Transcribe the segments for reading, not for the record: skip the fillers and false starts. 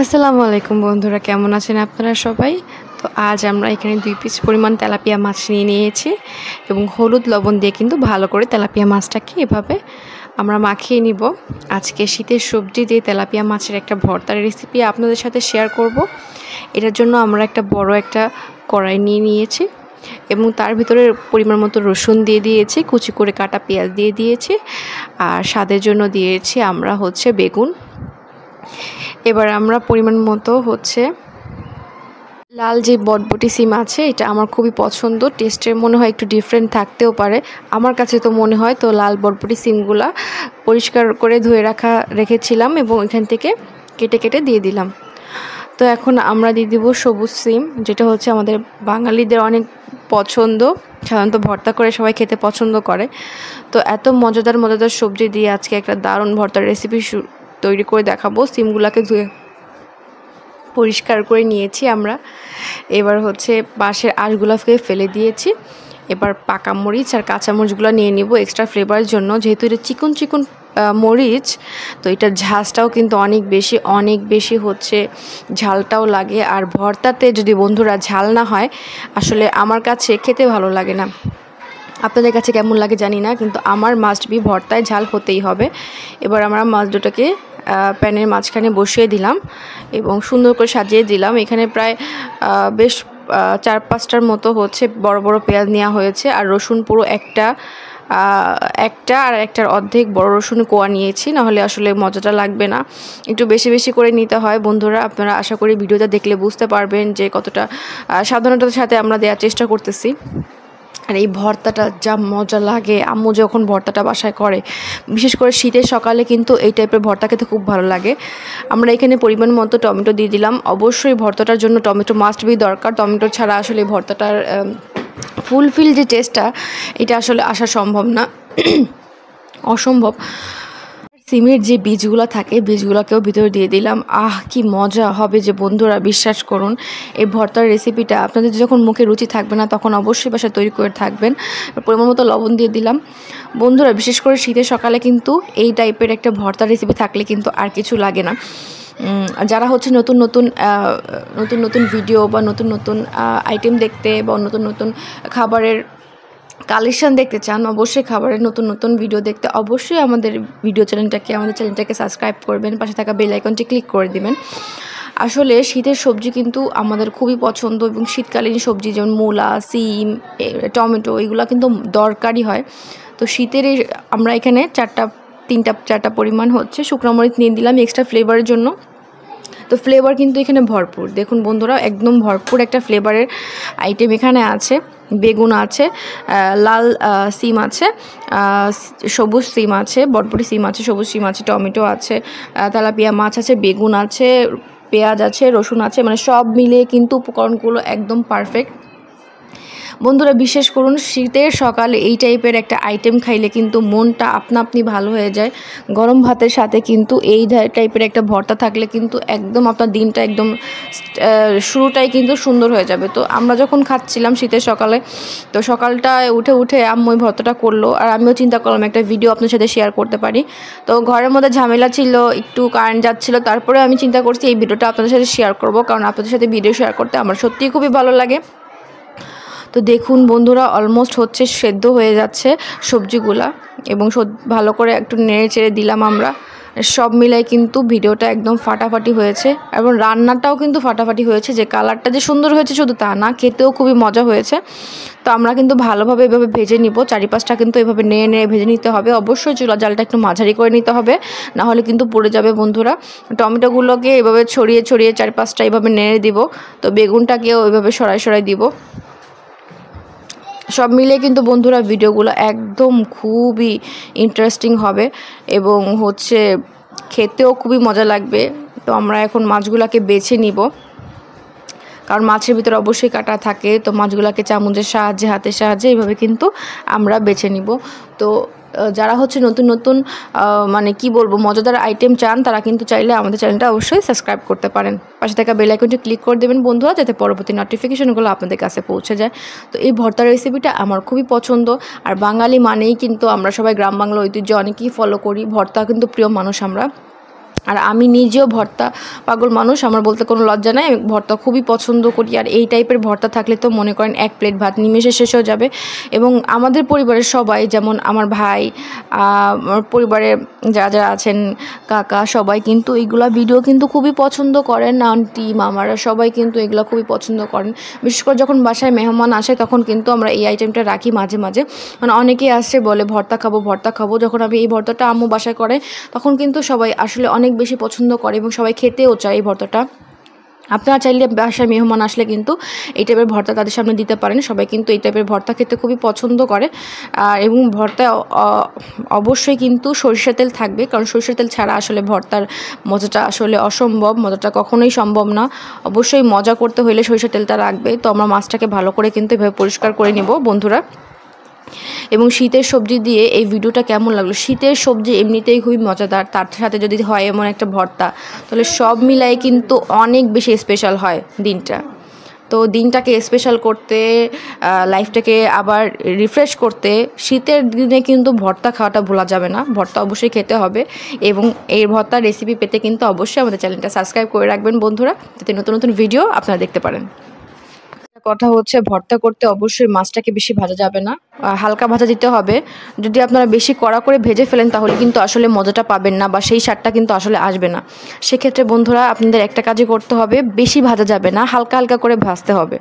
আসসালামু আলাইকুম বন্ধুরা, কেমন আছেন আপনারা সবাই? তো আজ আমরা এখানে 2 পিস পরিমাণ তেলাপিয়া মাছ নিয়েছি এবং হলুদ লবণ দিয়ে কিন্তু ভালো করে তেলাপিয়া মাছটাকে এভাবে আমরা মাখিয়ে নিব। আজকে শীতের সবজি দিয়ে তেলাপিয়া মাছের একটা ভর্তার রেসিপি আপনাদের সাথে শেয়ার করব। এটার জন্য আমরা একটা বড় একটা কড়াই নিয়েছি এবং তার ভিতরে পরিমাণ মতো রসুন দিয়ে দিয়েছি, কুচি করে কাটা পেঁয়াজ দিয়ে দিয়েছি, আর স্বাদের জন্য দিয়েছি আমরা বেগুন। এবার আমরা পরিমাণ মতো লাল যে বটবটি সিম আছে, এটা আমার খুবই পছন্দ। টেস্টের মনে হয় একটু ডিফারেন্ট থাকতেও পারে, আমার কাছে তো মনে হয়। তো লাল বটবটি সিমগুলা পরিষ্কার করে ধুয়ে রেখেছিলাম এবং এখান থেকে কেটে কেটে দিয়ে দিলাম। তো এখন আমরা দিয়ে দিব সবুজ সিম, যেটা আমাদের বাঙালিদের অনেক পছন্দ, সাধারণত ভর্তা করে সবাই খেতে পছন্দ করে। তো এত মজাদার মজাদার সবজি দিয়ে আজকে একটা দারুণ ভর্তার রেসিপি তৈরি করে দেখাবো। সিমগুলোকে ধুয়ে পরিষ্কার করে নিয়েছি আমরা। এবার পাশের আঁশগুলোকে ফেলে দিয়েছি। এবার পাকা মরিচ আর কাঁচা মরিচগুলো নিয়ে নিব এক্সট্রা ফ্লেভারের জন্য। যেহেতু এটা চিকন চিকন মরিচ, তো এটার ঝাঁজটাও কিন্তু অনেক বেশি ঝালটাও লাগে। আর ভর্তাতে যদি বন্ধুরা ঝাল না হয়, আসলে আমার কাছে খেতে ভালো লাগে না। আপনাদের কাছে কেমন লাগে জানি না, কিন্তু আমার মাস্ট বি ভর্তায় ঝাল হতেই হবে। এবার আমরা মাছ দুটোকে প্যানের মাঝখানে বসিয়ে দিলাম এবং সুন্দর করে সাজিয়ে দিলাম। এখানে প্রায় বেশ 4-5টার মতো বড় বড় পেঁয়াজ নেওয়া হয়েছে, আর রসুন পুরো একটা আর একটার অর্ধেক বড় রসুন কোয়া নিয়েছি, নাহলে আসলে মজাটা লাগবে না। একটু বেশি বেশি করে নিতে হয় বন্ধুরা। আপনারা আশা করি ভিডিওটা দেখলে বুঝতে পারবেন যে কতটা সাবধানতার সাথে আমরা দেওয়ার চেষ্টা করতেছি। আর এই ভর্তাটা যা মজা লাগে, আম্মু যখন ভর্তাটা বাসায় করে, বিশেষ করে শীতের সকালে কিন্তু এই টাইপের ভর্তা খেতে খুব ভালো লাগে। আমরা এখানে পরিমাণ মতো টমেটো দিয়ে দিলাম। অবশ্যই ভর্তাটার জন্য টমেটো মাস্ট বি দরকার। টমেটো ছাড়া আসলে ভর্তাটার ফুলফিল যে টেস্টটা, এটা আসলে আসা সম্ভব না, অসম্ভব। সিমের যে বীজগুলো থাকে, বীজগুলোকেও ভিতরে দিয়ে দিলাম। কি মজা হবে যে বন্ধুরা, বিশ্বাস করুন। এই ভর্তার রেসিপিটা আপনাদের যখন মুখে রুচি থাকবে না, তখন অবশ্যই বাসায় তৈরি করে থাকবেন। পরিমাণ মতো লবণ দিয়ে দিলাম বন্ধুরা। বিশেষ করে শীতের সকালে কিন্তু এই টাইপের একটা ভর্তার রেসিপি থাকলে কিন্তু আর কিছু লাগে না। যারা নতুন নতুন ভিডিও বা নতুন নতুন আইটেম দেখতে বা নতুন নতুন খাবারের কালেকশান দেখতে চান, অবশ্যই খাবারের নতুন নতুন ভিডিও দেখতে অবশ্যই আমাদের চ্যানেলটাকে সাবস্ক্রাইব করবেন, পাশে থাকা বেল আইকনটি ক্লিক করে দিবেন। আসলে শীতের সবজি কিন্তু আমাদের খুবই পছন্দ, এবং শীতকালীন সবজি যেমন মূলা, সিম, টমেটো, এগুলো কিন্তু দরকারই হয়। তো শীতের আমরা এখানে 4টা পরিমাণ শুকনো মরিচ নিয়ে দিলাম এক্সট্রা ফ্লেভারের জন্য। তো ফ্লেভার কিন্তু এখানে ভরপুর, দেখুন বন্ধুরা, একদম ভরপুর একটা ফ্লেভারের আইটেম এখানে আছে। বেগুন আছে, লাল সিম আছে, সবুজ সিম আছে, বটবটি সিম আছে, সবুজ সিম আছে, টমেটো আছে, তেলাপিয়া মাছ আছে, বেগুন আছে, পেঁয়াজ আছে, রসুন আছে, মানে সব মিলিয়ে কিন্তু উপকরণগুলো একদম পারফেক্ট। বন্ধুরা বিশ্বাস করুন, শীতের সকালে এই টাইপের একটা আইটেম খাইলে কিন্তু মনটা আপনি ভালো হয়ে যায়। গরম ভাতের সাথে কিন্তু এই টাইপের একটা ভর্তা থাকলে কিন্তু একদম আপনার দিনটা একদম শুরুটাই কিন্তু সুন্দর হয়ে যাবে। তো আমরা যখন খাচ্ছিলাম শীতের সকালে, তো সকালটা উঠে আম্মু এই ভর্তাটা করলো, আর আমিও চিন্তা করলাম একটা ভিডিও আপনার সাথে শেয়ার করতে পারি। তো ঘরের মধ্যে ঝামেলা ছিল, একটু কারেন্ট যাচ্ছিল, তারপরে আমি চিন্তা করছি এই ভিডিওটা আপনাদের সাথে শেয়ার করব, কারণ আপনাদের সাথে ভিডিও শেয়ার করতে আমার সত্যিই খুবই ভালো লাগে। তো দেখুন বন্ধুরা, অলমোস্ট সেদ্ধ হয়ে যাচ্ছে সবজিগুলা, এবং ভালো করে একটু নেড়ে চেড়ে দিলাম আমরা। সব মিলাই কিন্তু ভিডিওটা একদম ফাটাফাটি হয়েছে, এবং রান্নাটাও কিন্তু ফাটাফাটি হয়েছে। যে কালারটা যে সুন্দর হয়েছে শুধু তা না, খেতেও খুবই মজা হয়েছে। তো আমরা কিন্তু ভালোভাবে এভাবে ভেজে নিব, 4-5টা কিন্তু এভাবে নেড়ে ভেজে নিতে হবে। অবশ্যই চুলা জালটা একটু মাঝারি করে নিতে হবে, না হলে কিন্তু পুড়ে যাবে বন্ধুরা। টমেটোগুলোকে এভাবে ছড়িয়ে 4-5টা এভাবে নেড়ে দিব। তো বেগুনটাকেও এভাবে সরাই দিব। সব মিলে কিন্তু বন্ধুরা ভিডিওগুলো একদম খুবই ইন্টারেস্টিং হবে, এবং খেতেও খুবই মজা লাগবে। তো আমরা এখন মাছগুলোকে বেছে নিব, কারণ মাছের ভিতরে অবশ্যই কাটা থাকে। তো মাছগুলোকে চামচের সাহায্যে, হাতের সাহায্যে এইভাবে কিন্তু আমরা বেছে নিব। তো যারা নতুন মানে কি বলবো, মজাদার আইটেম চান, তারা কিন্তু চাইলে আমাদের চ্যানেলটা অবশ্যই সাবস্ক্রাইব করতে পারেন। পাশে থাকা বেল আইকনটি ক্লিক করে দেবেন বন্ধুরা, যাতে পরবর্তী নোটিফিকেশনগুলো আপনাদের কাছে পৌঁছে যায়। তো এই ভর্তার রেসিপিটা আমার খুবই পছন্দ। আর বাঙালি মানেই কিন্তু আমরা সবাই গ্রাম বাংলা ঐতিহ্য অনেকেই ফলো করি, ভর্তা কিন্তু প্রিয় মানুষ আমরা। আর আমি নিজেও ভর্তা পাগল মানুষ, আমার বলতে কোনো লজ্জা নাই, আমি ভর্তা খুবই পছন্দ করি। আর এই টাইপের ভর্তা থাকলে তো মনে করেন 1 প্লেট ভাত নিমেষে শেষ হয়ে যাবে। এবং আমাদের পরিবারের সবাই, যেমন আমার ভাই, আমার পরিবারে যারা আছেন, কাকা, সবাই কিন্তু এইগুলা ভিডিও কিন্তু খুবই পছন্দ করেন। আন্টি মামারা সবাই কিন্তু এগুলো খুবই পছন্দ করেন। বিশেষ করে যখন বাসায় মেহমান আসে তখন কিন্তু আমরা এই আইটেমটা রাখি মাঝে মাঝে। মানে অনেকেই আসছে বলে ভর্তা খাবো। যখন আমি এই ভর্তাটা আম্মু বাসায় করে তখন কিন্তু সবাই আসলে অনেক বেশি পছন্দ করে এবং সবাই খেতেও চায় এই ভর্তাটা। আপনারা চাইলে বাসায় মেহমান আসলে কিন্তু এই টাইপের ভর্তা তাদের সামনে দিতে পারেন। সবাই কিন্তু এই টাইপের ভর্তা খেতে খুবই পছন্দ করে। এবং ভর্তা অবশ্যই কিন্তু সরিষার তেল থাকবে, কারণ সরিষার তেল ছাড়া আসলে ভর্তার মজাটা আসলে অসম্ভব, মজাটা কখনোই সম্ভব না। অবশ্যই মজা করতে হলে সরিষার তেলটা রাখবে। তো আমরা মাছটাকে ভালো করে কিন্তু এভাবে পরিষ্কার করে নিব বন্ধুরা। এবং শীতের সবজি দিয়ে এই ভিডিওটা কেমন লাগলো? শীতের সবজি এমনিতেই খুবই মজাদার, তার সাথে যদি হয় এমন একটা ভর্তা, তাহলে সব মিলাই কিন্তু অনেক বেশি স্পেশাল হয় দিনটা। তো দিনটাকে স্পেশাল করতে, লাইফটাকে আবার রিফ্রেশ করতে শীতের দিনে কিন্তু ভর্তা খাওয়াটা ভোলা যাবে না। ভর্তা অবশ্যই খেতে হবে। এবং এই ভর্তার রেসিপি পেতে কিন্তু অবশ্যই আমাদের চ্যানেলটা সাবস্ক্রাইব করে রাখবেন বন্ধুরা, যাতে নতুন নতুন ভিডিও আপনারা দেখতে পারেন। কথা হচ্ছে, ভর্তা করতে অবশ্যই মাছটাকে বেশি ভাজা যাবে না, হালকা ভাজা দিতে হবে। যদি আপনারা বেশি কড়া করে ভেজে ফেলেন তাহলে কিন্তু আসলে মজাটা পাবেন না, বা সেই স্বাদটা কিন্তু আসলে আসবে না। সেক্ষেত্রে বন্ধুরা আপনাদের একটা কাজই করতে হবে, বেশি ভাজা যাবে না, হালকা হালকা করে ভাজতে হবে।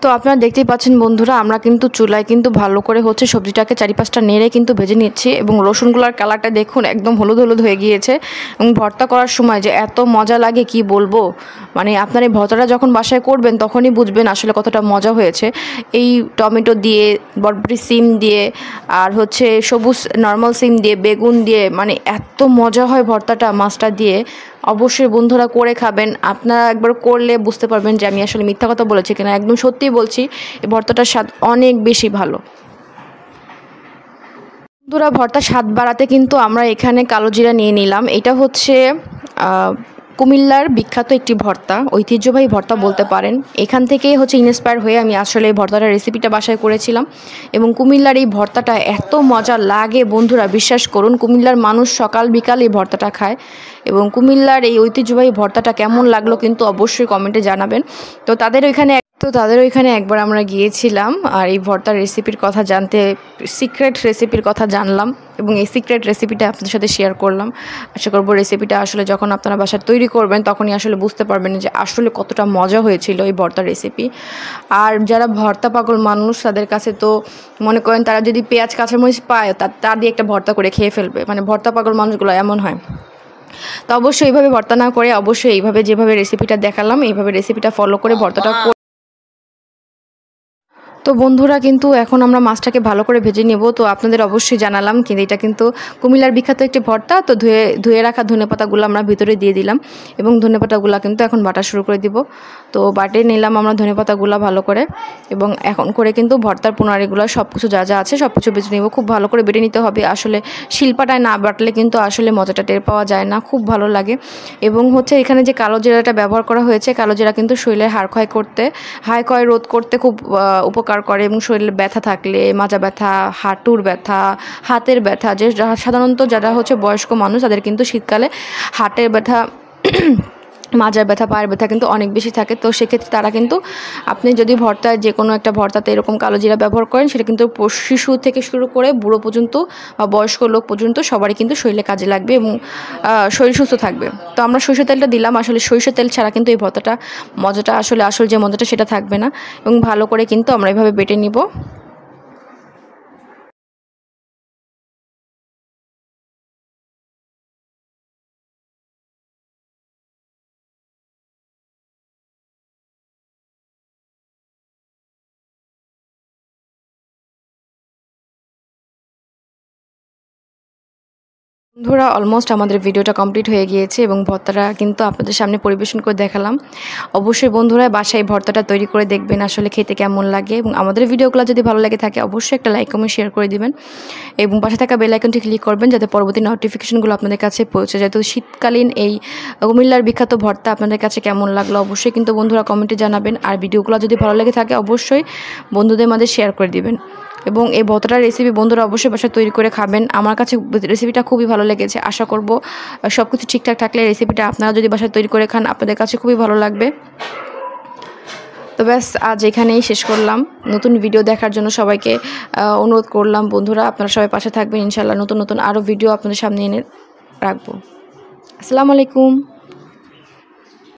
তো আপনারা দেখতেই পাচ্ছেন বন্ধুরা, আমরা কিন্তু চুলায় কিন্তু ভালো করে হচ্ছে সবজিটাকে 4-5টা নেড়ে কিন্তু ভেজে নিচ্ছি। এবং রসুনগুলোর কালারটা দেখুন, একদম হলুদ হলুদ হয়ে গিয়েছে। এবং ভর্তা করার সময় যে এত মজা লাগে কি বলবো, মানে আপনার এই ভর্তাটা যখন বাসায় করবেন তখনই বুঝবেন আসলে কতটা মজা হয়েছে। এই টমেটো দিয়ে, বরবটি সিম দিয়ে, আর হচ্ছে সবুজ নর্মাল সিম দিয়ে, বেগুন দিয়ে, মানে এত মজা হয় ভর্তাটা মাছটা দিয়ে। অবশ্যই বন্ধুরা করে খাবেন। আপনারা একবার করলে বুঝতে পারবেন যে আমি আসলে মিথ্যা কথা বলেছি কিনা। একদম সত্যিই বলছি, এই ভর্তাটার স্বাদ অনেক বেশি ভালো। বন্ধুরা ভর্তার স্বাদ বাড়াতে কিন্তু আমরা এখানে কালো জিরা নিয়ে নিলাম। এটা হচ্ছে কুমিল্লার বিখ্যাত একটি ভর্তা, ঐতিহ্যবাহী ভর্তা বলতে পারেন। এখান থেকেই হচ্ছে ইন্সপায়ার হয়ে আমি আসলে এই ভর্তাটার রেসিপিটা বাসায় করেছিলাম। এবং কুমিল্লার এই ভর্তাটা এত মজা লাগে বন্ধুরা, বিশ্বাস করুন, কুমিল্লার মানুষ সকাল বিকাল এই ভর্তাটা খায়। এবং কুমিল্লার এই ঐতিহ্যবাহী ভর্তাটা কেমন লাগলো কিন্তু অবশ্যই কমেন্টে জানাবেন। তো তাদের ওইখানে একবার আমরা গিয়েছিলাম আর এই ভর্তার রেসিপির কথা জানতে, সিক্রেট রেসিপির কথা জানলাম এবং এই সিক্রেট রেসিপিটা আপনাদের সাথে শেয়ার করলাম। আশা করব রেসিপিটা আসলে যখন আপনারা বাসায় তৈরি করবেন তখনই আসলে বুঝতে পারবেন যে আসলে কতটা মজা হয়েছিল এই ভর্তার রেসিপি। আর যারা ভর্তা পাগল মানুষ তাদের কাছে তো মনে করেন তারা যদি পেঁয়াজ কাঁচামরিচ পায় তা দিয়ে একটা ভর্তা করে খেয়ে ফেলবে, মানে ভর্তা পাগল মানুষগুলো এমন হয়। তো অবশ্যই এইভাবে ভর্তা না করে অবশ্যই এইভাবে যেভাবে রেসিপিটা দেখালাম এইভাবে রেসিপিটা ফলো করে ভর্তাটা। তো বন্ধুরা কিন্তু এখন আমরা মাছটাকে ভালো করে ভেজে নেব। তো আপনাদের অবশ্যই জানালাম কিন্তু এটা কিন্তু কুমিল্লার বিখ্যাত একটি ভর্তা। তো ধুয়ে রাখা ধনেপাতাগুলো আমরা ভিতরে দিয়ে দিলাম এবং ধনেপাতাগুলো কিন্তু এখন বাটা শুরু করে দিব। তো বাটে নিলাম আমরা ধনেপাতাগুলো ভালো করে, এবং এখন করে কিন্তু ভর্তার পুনারিগুলো সব কিছু যা যা আছে সব কিছু বেটে নেব। খুব ভালো করে বেটে নিতে হবে, আসলে শিলপাটায় না বাটলে কিন্তু আসলে মজাটা টের পাওয়া যায় না, খুব ভালো লাগে। এবং হচ্ছে এখানে যে কালো জিরাটা ব্যবহার করা হয়েছে, কালো জিরা কিন্তু শরীরে হাড় ক্ষয় রোধ করতে খুব উপকার করে। এবং শরীরে ব্যথা থাকলে, মাজা ব্যথা, হাঁটুর ব্যথা, হাতের ব্যথা, যে সাধারণত যারা হচ্ছে বয়স্ক মানুষ তাদের কিন্তু শীতকালে হাটের ব্যথা, মাজার ব্যথা, পায়ের ব্যথা কিন্তু অনেক বেশি থাকে। তো সেক্ষেত্রে তারা কিন্তু, আপনি যদি ভর্তায় যে কোনো একটা ভর্তাতে এরকম কালো জিরা ব্যবহার করেন, সেটা কিন্তু শিশু থেকে শুরু করে বুড়ো পর্যন্ত বা বয়স্ক লোক পর্যন্ত সবারই কিন্তু শরীরে কাজে লাগবে এবং শরীর সুস্থ থাকবে। তো আমরা সরিষার তেলটা দিলাম, আসলে সরিষার তেল ছাড়া কিন্তু এই ভর্তাটা মজাটা আসল যে মজাটা সেটা থাকবে না। এবং ভালো করে কিন্তু আমরা এভাবে বেটে নিব। বন্ধুরা অলমোস্ট আমাদের ভিডিওটা কমপ্লিট হয়ে গিয়েছে এবং ভর্তাটা কিন্তু আপনাদের সামনে পরিবেশন করে দেখালাম। অবশ্যই বন্ধুরা বাসায় ভর্তাটা তৈরি করে দেখবেন আসলে খেতে কেমন লাগে। এবং আমাদের ভিডিওগুলো যদি ভালো লাগে থাকে অবশ্যই একটা লাইক কমেন্ট শেয়ার করে দিবেন এবং পাশে থাকা বেল আইকনটি ক্লিক করবেন যাতে পরবর্তী নোটিফিকেশনগুলো আপনাদের কাছে পৌঁছে যায়। তো শীতকালীন এই কুমিল্লার বিখ্যাত ভর্তা আপনাদের কাছে কেমন লাগলো অবশ্যই কিন্তু বন্ধুরা কমেন্টে জানাবেন। আর ভিডিওগুলো যদি ভালো লেগে থাকে অবশ্যই বন্ধুদের মাঝে শেয়ার করে দিবেন। এবং এই ভর্তাটার রেসিপি বন্ধুরা অবশ্যই বাসায় তৈরি করে খাবেন। আমার কাছে রেসিপিটা খুবই ভালো লেগেছে। আশা করব সব কিছু ঠিকঠাক থাকলে রেসিপিটা আপনারা যদি বাসায় তৈরি করে খান আপনাদের কাছে খুবই ভালো লাগবে। তো ব্যাস আজ এখানেই শেষ করলাম। নতুন ভিডিও দেখার জন্য সবাইকে অনুরোধ করলাম বন্ধুরা, আপনারা সবাই পাশে থাকবেন। ইনশাআল্লাহ নতুন নতুন আরও ভিডিও আপনাদের সামনে এনে রাখবো। আসসালামু আলাইকুম।